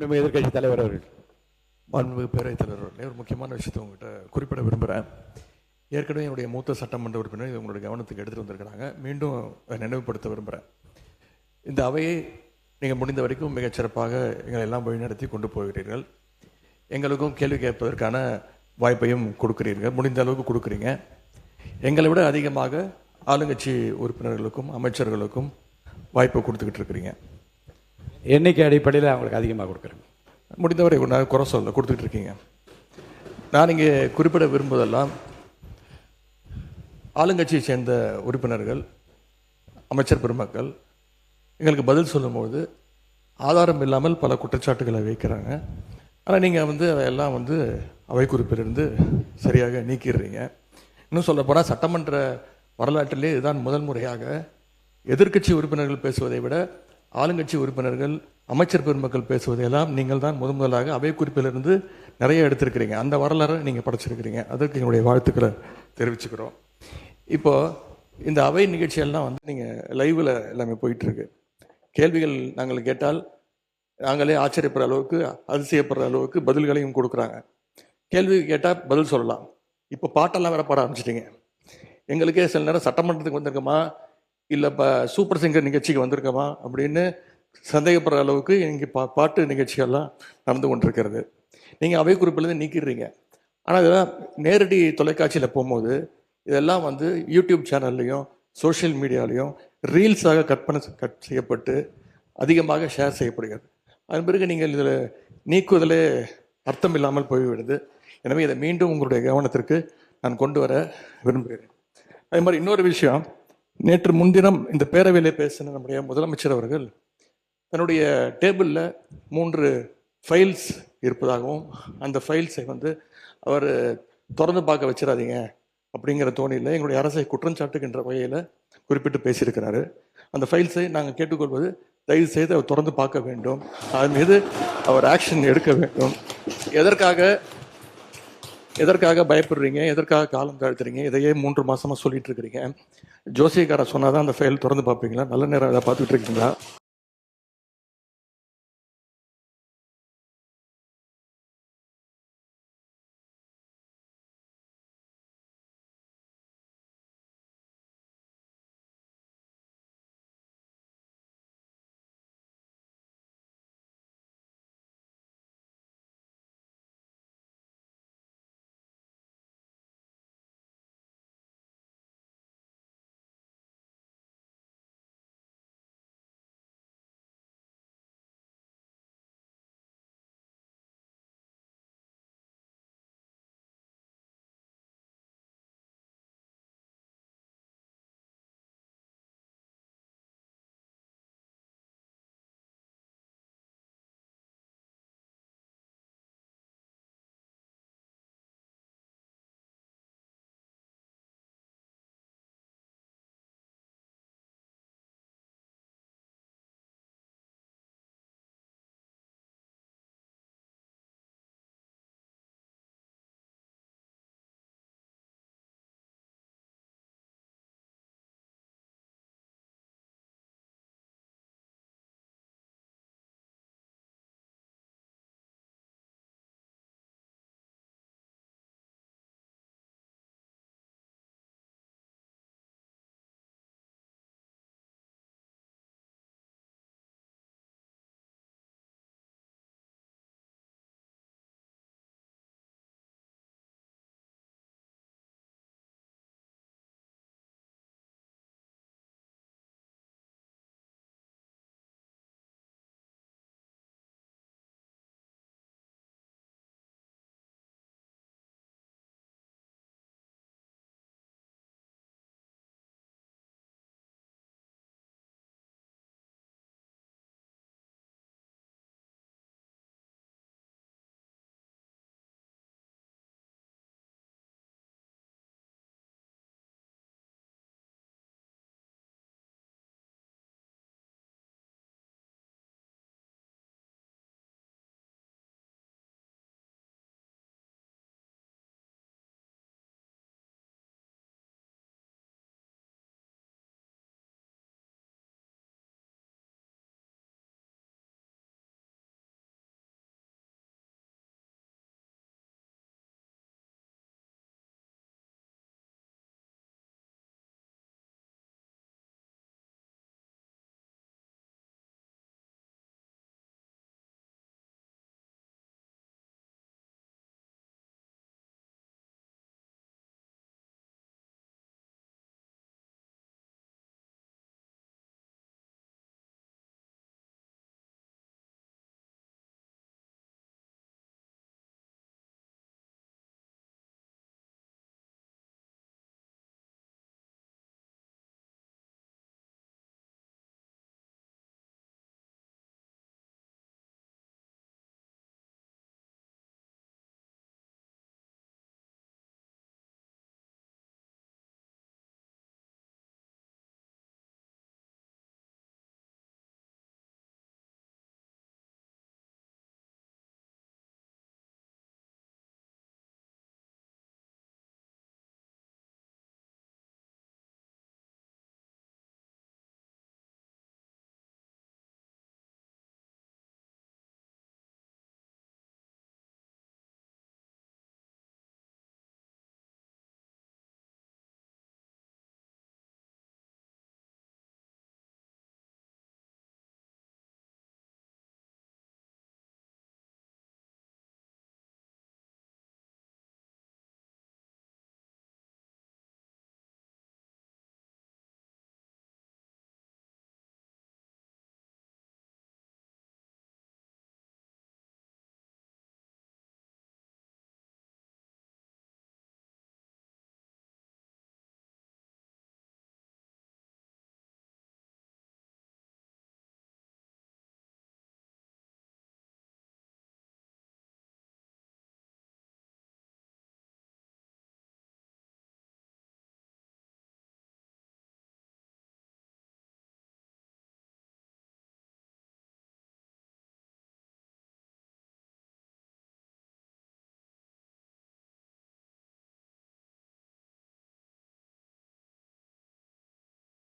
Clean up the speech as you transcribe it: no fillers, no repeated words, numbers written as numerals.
நம்ம எதிர்கட்சி தலைவர் அவர்கள். மாண்புமிகு பேரவைத் தலைவர் அவர்களே, ஒரு முக்கியமான விஷயத்தை உங்கள்கிட்ட குறிப்பிட விரும்புகிறேன். ஏற்கனவே என்னுடைய மூத்த சட்டமன்ற உறுப்பினர் இது உங்களுடைய கவனத்துக்கு எடுத்துகிட்டு வந்திருக்கிறாங்க. மீண்டும் நினைவுபடுத்த விரும்புகிறேன். இந்த அவையை நீங்கள் முடிந்த வரைக்கும் மிகச்சிறப்பாக எங்களை எல்லாம் வழிநடத்தி கொண்டு போகிறீர்கள். எங்களுக்கும் கேள்வி கேட்பதற்கான வாய்ப்பையும் கொடுக்குறீர்கள், முடிந்த அளவுக்கு கொடுக்குறீங்க. எங்களை விட அதிகமாக ஆளுங்கட்சி உறுப்பினர்களுக்கும் அமைச்சர்களுக்கும் வாய்ப்பை கொடுத்துக்கிட்டு இருக்கிறீங்க. எண்ணிக்கை அடிப்படையில் அவங்களுக்கு அதிகமாக கொடுக்குறேங்க. முடிந்தவரை நான் குறை சொல்ல கொடுத்துட்டு இருக்கீங்க. நான் இங்கே குறிப்பிட விரும்புவதெல்லாம் ஆளுங்கட்சியை சேர்ந்த உறுப்பினர்கள், அமைச்சர் பெருமக்கள் எங்களுக்கு பதில் சொல்லும்போது ஆதாரம் இல்லாமல் பல குற்றச்சாட்டுகளை வைக்கிறாங்க. ஆனால் நீங்கள் அதையெல்லாம் அவை குறிப்பிலிருந்து சரியாக நீக்கிடுறீங்க. இன்னும் சொல்லப்போனால் சட்டமன்ற வரலாற்றிலே இதுதான் முதல் முறையாக எதிர்க்கட்சி உறுப்பினர்கள் பேசுவதை விட ஆளுங்கட்சி உறுப்பினர்கள், அமைச்சர் பெருமக்கள் பேசுவதையெல்லாம் நீங்கள் தான் முதலாக அவை குறிப்பிலிருந்து நிறைய எடுத்திருக்கிறீங்க. அந்த வரலாறை நீங்கள் படைச்சிருக்கிறீங்க. அதற்கு எங்களுடைய வாழ்த்துக்களை தெரிவிச்சுக்கிறோம். இப்போது இந்த அவை நிகழ்ச்சியெல்லாம் நீங்கள் லைவில் எல்லாமே போயிட்டுருக்கு. கேள்விகள் நாங்கள் கேட்டால் நாங்களே ஆச்சரியப்படுற அளவுக்கு, அதிசயப்படுற அளவுக்கு பதில்களையும் கொடுக்குறாங்க. கேள்வி கேட்டால் பதில் சொல்லலாம். இப்போ பாட்டெல்லாம் வேற பாட ஆரம்பிச்சிட்டிங்க. எங்களுக்கே சில நேரம் சட்டமன்றத்துக்கு வந்திருக்கோமா இல்லை இப்போ சூப்பர் சிங்கர் நிகழ்ச்சிக்கு வந்திருக்கோமா அப்படின்னு சந்தேகப்படுற அளவுக்கு இங்கே பாட்டு நிகழ்ச்சிகள்லாம் நடந்து கொண்டிருக்கிறது. நீங்கள் அவை குறிப்பிலேருந்து நீக்கிடுறீங்க. ஆனால் இதெல்லாம் நேரடி தொலைக்காட்சியில் போகும்போது இதெல்லாம் யூடியூப் சேனல்லையும் சோஷியல் மீடியாலையும் ரீல்ஸாக கட் செய்யப்பட்டு அதிகமாக ஷேர் செய்யப்படுகிறது. அதன் பிறகு நீங்கள் இதில் நீக்குவதிலே அர்த்தம் இல்லாமல் போய்விடுது. எனவே இதை மீண்டும் உங்களுடைய கவனத்திற்கு நான் கொண்டு வர விரும்புகிறேன். அதே மாதிரி இன்னொரு விஷயம், நேற்று முன்தினம் இந்த பேரவையில் பேசின நம்முடைய முதலமைச்சர் அவர்கள் தன்னுடைய டேபிளில் 3 ஃபைல்ஸ் இருப்பதாகவும் அந்த ஃபைல்ஸை அவர் திறந்து பார்க்க வச்சிடாதீங்க அப்படிங்கிற தோணியில் எங்களுடைய அரசை குற்றஞ்சாட்டுகின்ற வகையில் குறிப்பிட்டு பேசியிருக்கிறாரு. அந்த ஃபைல்ஸை நாங்கள் கேட்டுக்கொள்வது, தயவு செய்து அவர் திறந்து பார்க்க வேண்டும், அதன் மீது அவர் ஆக்ஷன் எடுக்க வேண்டும். எதற்காக பயப்படுறீங்க, எதற்காக காலம் தாழ்த்துறீங்க? இதையே 3 மாசமா சொல்லிட்டு இருக்கிறீங்க. ஜோசியக்காரர் சொன்னாதான் அந்த ஃபைல் திறந்து பார்ப்பீங்களா? நல்ல நேரம் அதை பார்த்துட்டு இருக்கீங்களா?